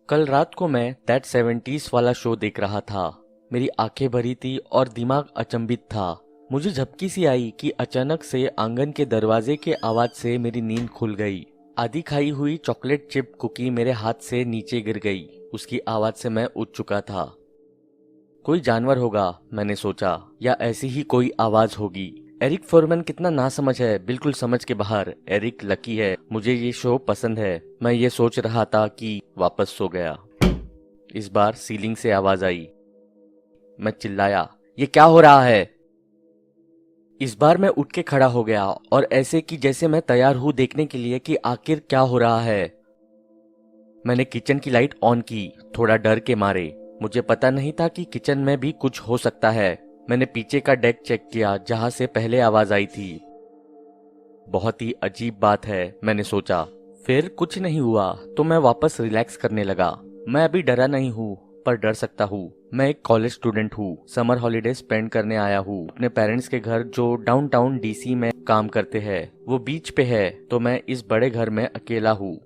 कल रात को मैं दैट 70s वाला शो देख रहा था। मेरी आंखें भरी थी और दिमाग अचंभित था। मुझे झपकी सी आई कि अचानक से आंगन के दरवाजे के आवाज से मेरी नींद खुल गई। आधी खाई हुई चॉकलेट चिप कुकी मेरे हाथ से नीचे गिर गई। उसकी आवाज से मैं उठ चुका था। कोई जानवर होगा, मैंने सोचा, या ऐसी ही कोई आवाज होगी। एरिक फोरमैन कितना नासमझ है, बिल्कुल समझ के बाहर। एरिक लकी है, मुझे ये शो पसंद है। मैं ये सोच रहा था कि वापस सो गया। इस बार सीलिंग से आवाज आई। मैं चिल्लाया, ये क्या हो रहा है? इस बार मैं उठ के खड़ा हो गया और ऐसे कि जैसे मैं तैयार हूं देखने के लिए कि आखिर क्या हो रहा है। मैंने किचन की लाइट ऑन की, थोड़ा डर के मारे। मुझे पता नहीं था कि किचन में भी कुछ हो सकता है। मैंने पीछे का डेक चेक किया जहां से पहले आवाज आई थी। बहुत ही अजीब बात है, मैंने सोचा। फिर कुछ नहीं हुआ तो मैं वापस रिलैक्स करने लगा। मैं अभी डरा नहीं हूँ, पर डर सकता हूँ। मैं एक कॉलेज स्टूडेंट हूँ, समर हॉलिडे स्पेंड करने आया हूँ अपने पेरेंट्स के घर जो डाउनटाउन डीसी में काम करते हैं। वो बीच पे है, तो मैं इस बड़े घर में अकेला हूँ।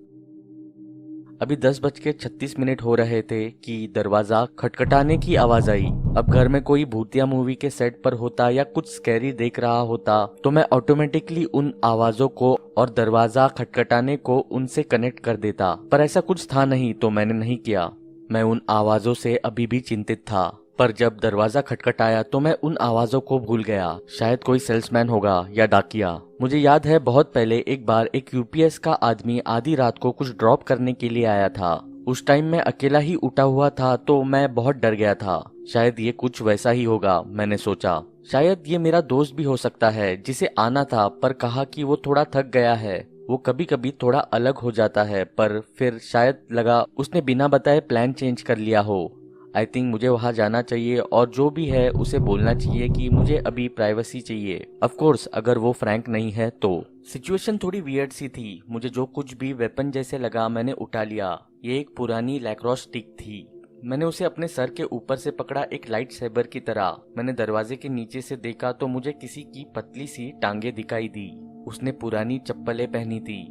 अभी 10:36 हो रहे थे कि दरवाजा खटखटाने की आवाज आई। अब घर में कोई भूतिया मूवी के सेट पर होता या कुछ स्कैरी देख रहा होता तो मैं ऑटोमेटिकली उन आवाजों को और दरवाजा खटखटाने को उनसे कनेक्ट कर देता, पर ऐसा कुछ था नहीं तो मैंने नहीं किया। मैं उन आवाजों से अभी भी चिंतित था, पर जब दरवाजा खटखटाया तो मैं उन आवाजों को भूल गया। शायद कोई सेल्समैन होगा या डाकिया। मुझे याद है बहुत पहले एक बार एक यूपीएस का आदमी आधी रात को कुछ ड्रॉप करने के लिए आया था। उस टाइम मैं अकेला ही उठा हुआ था तो मैं बहुत डर गया था। शायद ये कुछ वैसा ही होगा, मैंने सोचा। शायद ये मेरा दोस्त भी हो सकता है जिसे आना था पर कहा कि वो थोड़ा थक गया है। वो कभी कभी थोड़ा अलग हो जाता है, पर फिर शायद लगा उसने बिना बताए प्लान चेंज कर लिया हो। आई थिंक मुझे वहां जाना चाहिए और जो भी है उसे बोलना चाहिए कि मुझे अभी प्राइवेसी चाहिए। ऑफ कोर्स अगर वो फ्रैंक नहीं है तो। सिचुएशन थोड़ी वियर्ड सी थी। मुझे जो कुछ भी वेपन जैसे लगा मैंने उठा लिया। ये एक पुरानी लैक्रोस स्टिक थी। मैंने उसे अपने सर के ऊपर से पकड़ा, एक लाइट सेबर की तरह। मैंने दरवाजे के नीचे से देखा तो मुझे किसी की पतली सी टांगे दिखाई दी। उसने पुरानी चप्पलें पहनी थी।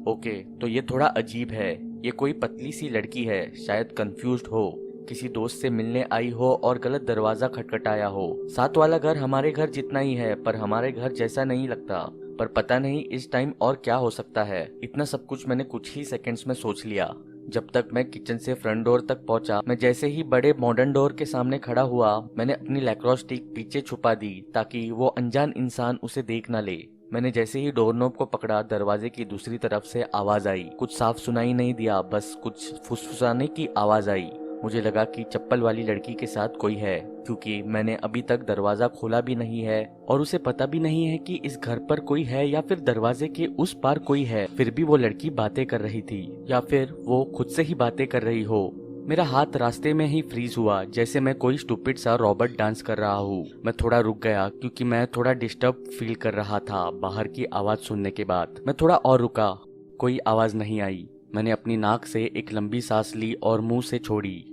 ओके, तो ये थोड़ा अजीब है। ये कोई पतली सी लड़की है, शायद कंफ्यूज्ड हो, किसी दोस्त से मिलने आई हो और गलत दरवाजा खटखटाया हो। साथ वाला घर हमारे घर जितना ही है, पर हमारे घर जैसा नहीं लगता। पर पता नहीं इस टाइम और क्या हो सकता है। इतना सब कुछ मैंने कुछ ही सेकंड्स में सोच लिया। जब तक मैं किचन से फ्रंट डोर तक पहुंचा, मैं जैसे ही बड़े मॉडर्न डोर के सामने खड़ा हुआ, मैंने अपनी लैक्रोस स्टिक पीछे छुपा दी ताकि वो अनजान इंसान उसे देख न ले। मैंने जैसे ही डोर नॉब को पकड़ा, दरवाजे की दूसरी तरफ से आवाज आई। कुछ साफ सुनाई नहीं दिया, बस कुछ फुसफुसाने की आवाज आई। मुझे लगा कि चप्पल वाली लड़की के साथ कोई है, क्योंकि मैंने अभी तक दरवाजा खोला भी नहीं है और उसे पता भी नहीं है कि इस घर पर कोई है या फिर दरवाजे के उस पार कोई है। फिर भी वो लड़की बातें कर रही थी, या फिर वो खुद से ही बातें कर रही हो। मेरा हाथ रास्ते में ही फ्रीज हुआ, जैसे मैं कोई स्टूपिड सा रॉबर्ट डांस कर रहा हूँ। मैं थोड़ा रुक गया क्योंकि मैं थोड़ा डिस्टर्ब फील कर रहा था बाहर की आवाज सुनने के बाद। मैं थोड़ा और रुका, कोई आवाज नहीं आई। मैंने अपनी नाक से एक लंबी सांस ली और मुंह से छोड़ी।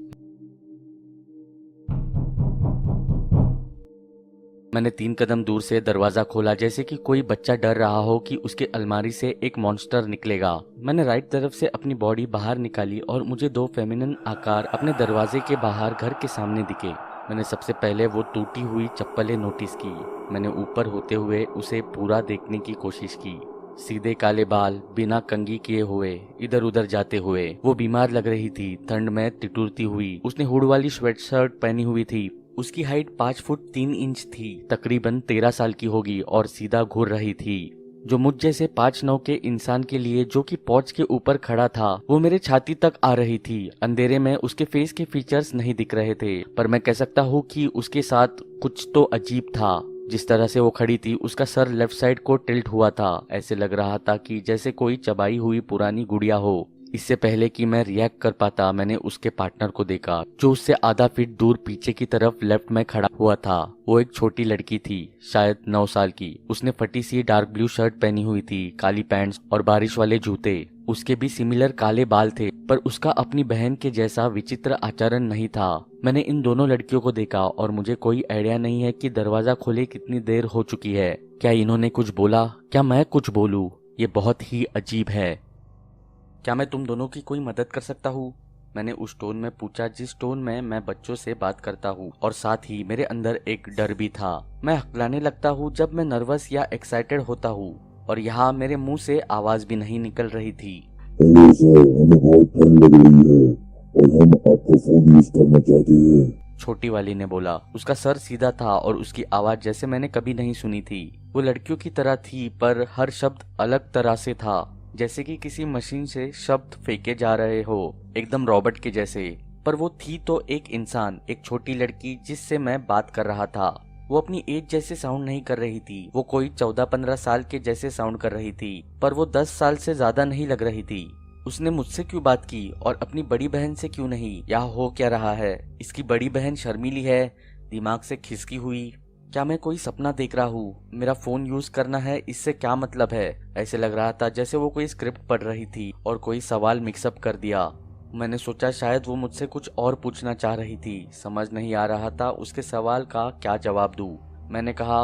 मैंने 3 कदम दूर से दरवाजा खोला, जैसे कि कोई बच्चा डर रहा हो कि उसके अलमारी से एक मॉन्स्टर निकलेगा। मैंने राइट तरफ से अपनी बॉडी बाहर निकाली और मुझे 2 फेमिनिन आकार अपने दरवाजे के बाहर घर के सामने दिखे। मैंने सबसे पहले वो टूटी हुई चप्पलें नोटिस की। मैंने ऊपर होते हुए उसे पूरा देखने की कोशिश की। सीधे काले बाल, बिना कंघी किए हुए, इधर उधर जाते हुए। वो बीमार लग रही थी, ठंड में टिटुरती हुई। उसने हुड वाली स्वेटशर्ट पहनी हुई थी। उसकी हाइट 5 फुट 3 इंच थी, तकरीबन 13 साल की होगी, और सीधा घूर रही थी, जो मुझ जैसे 5'9" के इंसान के लिए, जो कि पोर्च के ऊपर खड़ा था, वो मेरे छाती तक आ रही थी। अंधेरे में उसके फेस के फीचर्स नहीं दिख रहे थे, पर मैं कह सकता हूँ कि उसके साथ कुछ तो अजीब था। जिस तरह से वो खड़ी थी, उसका सर लेफ्ट साइड को टिल्ट हुआ था। ऐसे लग रहा था कि जैसे कोई चबाई हुई पुरानी गुड़िया हो। इससे पहले कि मैं रिएक्ट कर पाता, मैंने उसके पार्टनर को देखा, जो उससे आधा फीट दूर पीछे की तरफ लेफ्ट में खड़ा हुआ था। वो एक छोटी लड़की थी, शायद 9 साल की। उसने फटी सी डार्क ब्लू शर्ट पहनी हुई थी, काली पैंट्स और बारिश वाले जूते। उसके भी सिमिलर काले बाल थे, पर उसका अपनी बहन के जैसा विचित्र आचरण नहीं था। मैंने इन दोनों लड़कियों को देखा और मुझे कोई आइडिया नहीं है कि दरवाजा खोले कितनी देर हो चुकी है। क्या इन्होंने कुछ बोला? क्या मैं कुछ बोलूं? ये बहुत ही अजीब है। क्या मैं तुम दोनों की कोई मदद कर सकता हूँ? मैंने उस टोन में पूछा जिस टोन में मैं बच्चों से बात करता हूँ, और साथ ही मेरे अंदर एक डर भी था। मैं हकलाने लगता हूँ जब मैं नर्वस या एक्साइटेड होता हूँ, और यहाँ मेरे मुंह से आवाज भी नहीं निकल रही थी। हेलो सर, हमें बहुत ठंड लग रही है और हम आपका फोन यूज करना चाहते हैं। छोटी वाली ने बोला। उसका सर सीधा था और उसकी आवाज जैसे मैंने कभी नहीं सुनी थी। वो लड़कियों की तरह थी, पर हर शब्द अलग तरह से था, जैसे कि किसी मशीन से शब्द फेंके जा रहे हो, एकदम रॉबर्ट के जैसे। पर वो थी तो एक इंसान, एक छोटी लड़की जिससे मैं बात कर रहा था। वो अपनी एज जैसे साउंड नहीं कर रही थी, वो कोई 14-15 साल के जैसे साउंड कर रही थी, पर वो 10 साल से ज्यादा नहीं लग रही थी। उसने मुझसे क्यों बात की और अपनी बड़ी बहन से क्यों नहीं? यहाँ हो क्या रहा है? इसकी बड़ी बहन शर्मीली है, दिमाग से खिसकी हुई। क्या मैं कोई सपना देख रहा हूँ? मेरा फोन यूज करना है, इससे क्या मतलब है? ऐसे लग रहा था जैसे वो कोई स्क्रिप्ट पढ़ रही थी और कोई सवाल मिक्सअप कर दिया। मैंने सोचा शायद वो मुझसे कुछ और पूछना चाह रही थी। समझ नहीं आ रहा था उसके सवाल का क्या जवाब दूं। मैंने कहा,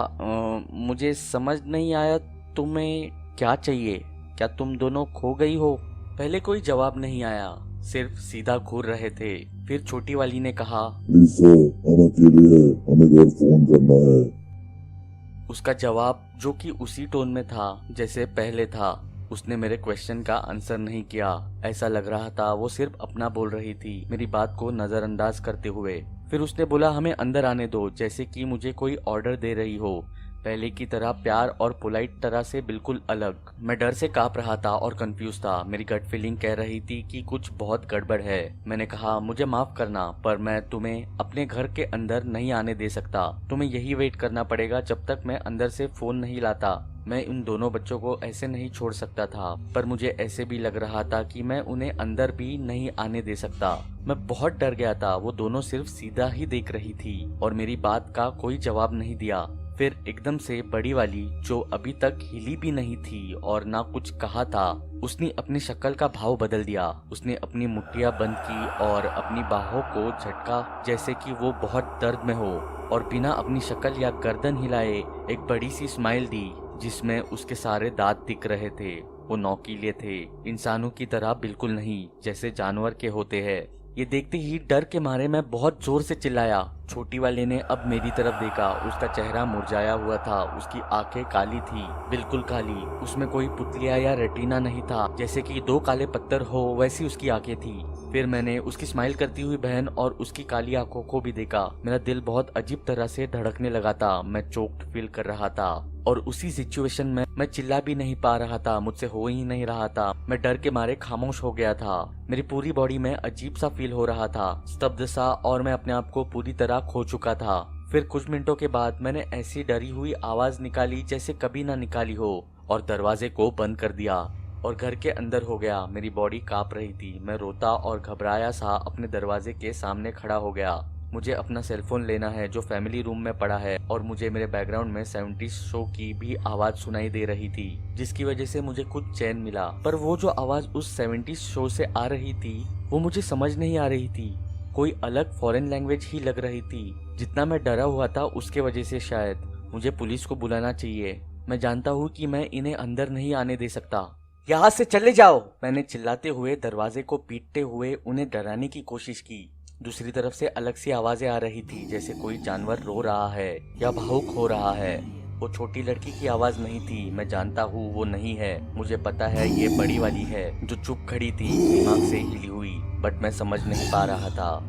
मुझे समझ नहीं आया, तुम्हें क्या चाहिए? क्या तुम दोनों खो गई हो?" पहले कोई जवाब नहीं आया, सिर्फ सीधा घूर रहे थे। फिर छोटी वाली ने कहा, प्लीज सर, हम अकेले हैं, हमें घर फोन करना है। उसका जवाब जो कि उसी टोन में था जैसे पहले था। उसने मेरे क्वेश्चन का आंसर नहीं किया। ऐसा लग रहा था वो सिर्फ अपना बोल रही थी, मेरी बात को नजरअंदाज करते हुए। फिर उसने बोला, हमें अंदर आने दो, जैसे कि मुझे कोई ऑर्डर दे रही हो। पहले की तरह प्यार और पोलाइट तरह से बिल्कुल अलग। मैं डर से कांप रहा था और कंफ्यूज था। मेरी गट फीलिंग कह रही थी कि कुछ बहुत गड़बड़ है। मैंने कहा, मुझे माफ करना, पर मैं तुम्हें अपने घर के अंदर नहीं आने दे सकता। तुम्हें यही वेट करना पड़ेगा जब तक मैं अंदर से फोन नहीं लाता। मैं उन दोनों बच्चों को ऐसे नहीं छोड़ सकता था, पर मुझे ऐसे भी लग रहा था कि मैं उन्हें अंदर भी नहीं आने दे सकता। मैं बहुत डर गया था। वो दोनों सिर्फ सीधा ही देख रही थी और मेरी बात का कोई जवाब नहीं दिया। फिर एकदम से बड़ी वाली, जो अभी तक हिली भी नहीं थी और ना कुछ कहा था, उसने अपनी शक्ल का भाव बदल दिया। उसने अपनी मुट्ठियां बंद की और अपनी बाहों को झटका जैसे कि वो बहुत दर्द में हो, और बिना अपनी शक्ल या गर्दन हिलाए एक बड़ी सी स्माइल दी जिसमें उसके सारे दांत दिख रहे थे। वो नौकीले थे, इंसानों की तरह बिल्कुल नहीं, जैसे जानवर के होते हैं। ये देखते ही डर के मारे मैं बहुत जोर से चिल्लाया। छोटी वाले ने अब मेरी तरफ देखा। उसका चेहरा मुरझाया हुआ था, उसकी आंखें काली थी, बिल्कुल काली। उसमें कोई पुतलिया या रेटिना नहीं था, जैसे कि दो काले पत्थर हो वैसी उसकी आंखें थी। फिर मैंने उसकी स्माइल करती हुई बहन और उसकी काली आंखों को भी देखा। मेरा दिल बहुत अजीब तरह से धड़कने लगा था। मैं चोक्ड फील कर रहा था, और उसी सिचुएशन में मैं चिल्ला भी नहीं पा रहा था, मुझसे हो ही नहीं रहा था। मैं डर के मारे खामोश हो गया था। मेरी पूरी बॉडी में अजीब सा फील हो रहा था, स्तब्ध सा, और मैं अपने आप को पूरी तरह खो चुका था। फिर कुछ मिनटों के बाद मैंने ऐसी डरी हुई आवाज निकाली जैसे कभी ना निकाली हो, और दरवाजे को बंद कर दिया और घर के अंदर हो गया। मेरी बॉडी कांप रही थी। मैं रोता और घबराया सा अपने दरवाजे के सामने खड़ा हो गया। मुझे अपना सेलफोन लेना है जो फैमिली रूम में पड़ा है, और मुझे मेरे बैकग्राउंड में 70s शो की भी आवाज सुनाई दे रही थी, जिसकी वजह से मुझे कुछ चैन मिला। पर वो जो आवाज उस 70s शो से आ रही थी वो मुझे समझ नहीं आ रही थी। कोई अलग फॉरेन लैंग्वेज ही लग रही थी। जितना मैं डरा हुआ था उसके वजह से शायद मुझे पुलिस को बुलाना चाहिए। मैं जानता हूँ कि मैं इन्हें अंदर नहीं आने दे सकता। यहाँ से चले जाओ, मैंने चिल्लाते हुए दरवाजे को पीटते हुए उन्हें डराने की कोशिश की। दूसरी तरफ से अलग सी आवाजें आ रही थी, जैसे कोई जानवर रो रहा है या भावुक हो रहा है। वो छोटी लड़की की आवाज नहीं थी। मैं जानता हूँ वो नहीं है। मुझे पता है ये बड़ी वाली है जो चुप खड़ी थी, दिमाग से हिली हुई, बट मैं समझ नहीं पा रहा था।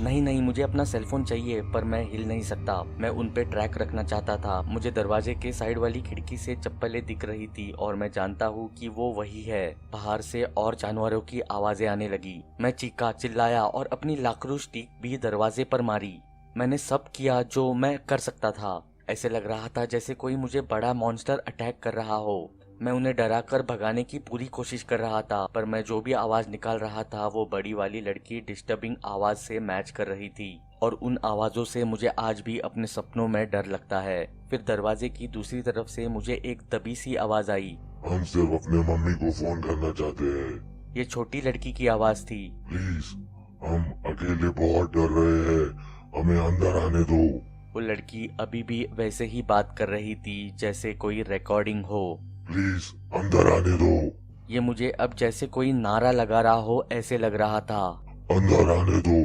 नहीं नहीं, मुझे अपना सेलफोन चाहिए, पर मैं हिल नहीं सकता। मैं उन पे ट्रैक रखना चाहता था। मुझे दरवाजे के साइड वाली खिड़की से चप्पलें दिख रही थी, और मैं जानता हूँ कि वो वही है। बाहर से और जानवरों की आवाजें आने लगी। मैं चीखा, चिल्लाया और अपनी लाकड़ू स्टिक भी दरवाजे पर मारी। मैंने सब किया जो मैं कर सकता था। ऐसे लग रहा था जैसे कोई मुझे बड़ा मॉन्स्टर अटैक कर रहा हो। मैं उन्हें डराकर भगाने की पूरी कोशिश कर रहा था, पर मैं जो भी आवाज निकाल रहा था वो बड़ी वाली लड़की डिस्टर्बिंग आवाज से मैच कर रही थी, और उन आवाजों से मुझे आज भी अपने सपनों में डर लगता है। फिर दरवाजे की दूसरी तरफ से मुझे एक दबी सी आवाज आई। हम सिर्फ अपने मम्मी को फोन करना चाहते हैं। ये छोटी लड़की की आवाज थी। प्लीज, हम अकेले बहुत डर रहे हैं, हमें अंदर आने दो। वो लड़की अभी भी वैसे ही बात कर रही थी जैसे कोई रिकॉर्डिंग हो। प्लीज अंदर आने दो। ये मुझे अब जैसे कोई नारा लगा रहा हो ऐसे लग रहा था। अंदर आने दो,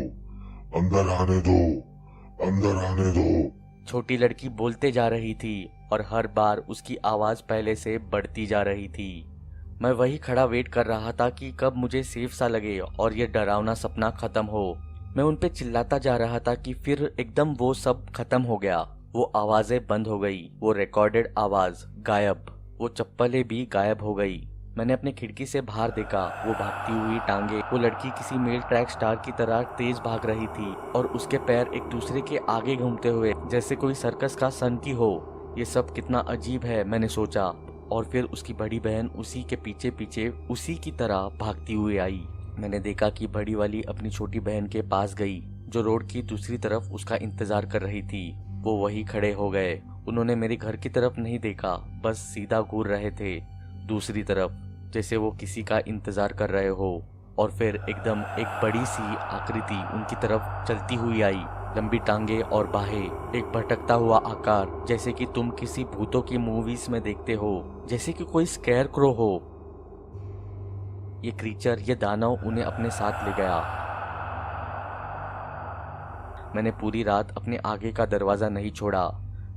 अंदर आने दो, अंदर आने दो। छोटी लड़की बोलते जा रही थी और हर बार उसकी आवाज पहले से बढ़ती जा रही थी। मैं वही खड़ा वेट कर रहा था कि कब मुझे सेफ सा लगे और ये डरावना सपना खत्म हो। मैं उन पे चिल्लाता जा रहा था कि फिर एकदम वो सब खत्म हो गया। वो आवाजें बंद हो गई, वो रिकॉर्डेड आवाज गायब, वो चप्पलें भी गायब हो गई। मैंने अपने खिड़की से बाहर देखा, वो भागती हुई टांगे, वो लड़की किसी मेल ट्रैक स्टार की तरह तेज भाग रही थी और उसके पैर एक दूसरे के आगे घूमते हुए जैसे कोई सर्कस का संकी हो। ये सब कितना अजीब है, मैंने सोचा। और फिर उसकी बड़ी बहन उसी के पीछे पीछे उसी की तरह भागती हुई आई। मैंने देखा कि बड़ी वाली अपनी छोटी बहन के पास गई जो रोड की दूसरी तरफ उसका इंतजार कर रही थी। वो वही खड़े हो गए। उन्होंने मेरे घर की तरफ नहीं देखा, बस सीधा घूर रहे थे दूसरी तरफ, जैसे वो किसी का इंतजार कर रहे हो। और फिर एकदम एक बड़ी सी आकृति उनकी तरफ चलती हुई आई। लंबी टांगे और बाहें, एक भटकता हुआ आकार, जैसे कि तुम किसी भूतों की मूवीज में देखते हो, जैसे कि कोई स्कैर क्रो हो। ये क्रीचर, ये दानव उन्हें अपने साथ ले गया। मैंने पूरी रात अपने आगे का दरवाजा नहीं छोड़ा।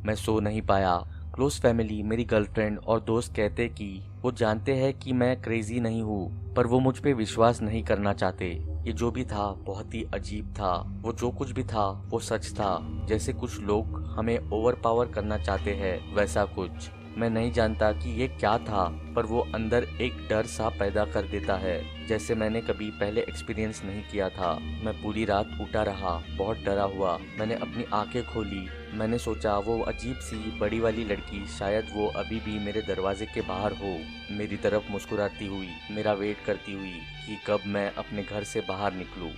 मैं सो नहीं पाया। क्लोज फैमिली, मेरी गर्लफ्रेंड और दोस्त कहते कि वो जानते हैं कि मैं क्रेजी नहीं हूँ, पर वो मुझ पे विश्वास नहीं करना चाहते। ये जो भी था बहुत ही अजीब था। वो जो कुछ भी था वो सच था, जैसे कुछ लोग हमें ओवर पावर करना चाहते हैं, वैसा कुछ। मैं नहीं जानता कि ये क्या था, पर वो अंदर एक डर सा पैदा कर देता है, जैसे मैंने कभी पहले एक्सपीरियंस नहीं किया था। मैं पूरी रात उठा रहा, बहुत डरा हुआ। मैंने अपनी आंखें खोली। मैंने सोचा वो अजीब सी बड़ी वाली लड़की, शायद वो अभी भी मेरे दरवाजे के बाहर हो, मेरी तरफ मुस्कुराती हुई, मेरा वेट करती हुई कि कब मैं अपने घर से बाहर निकलूं।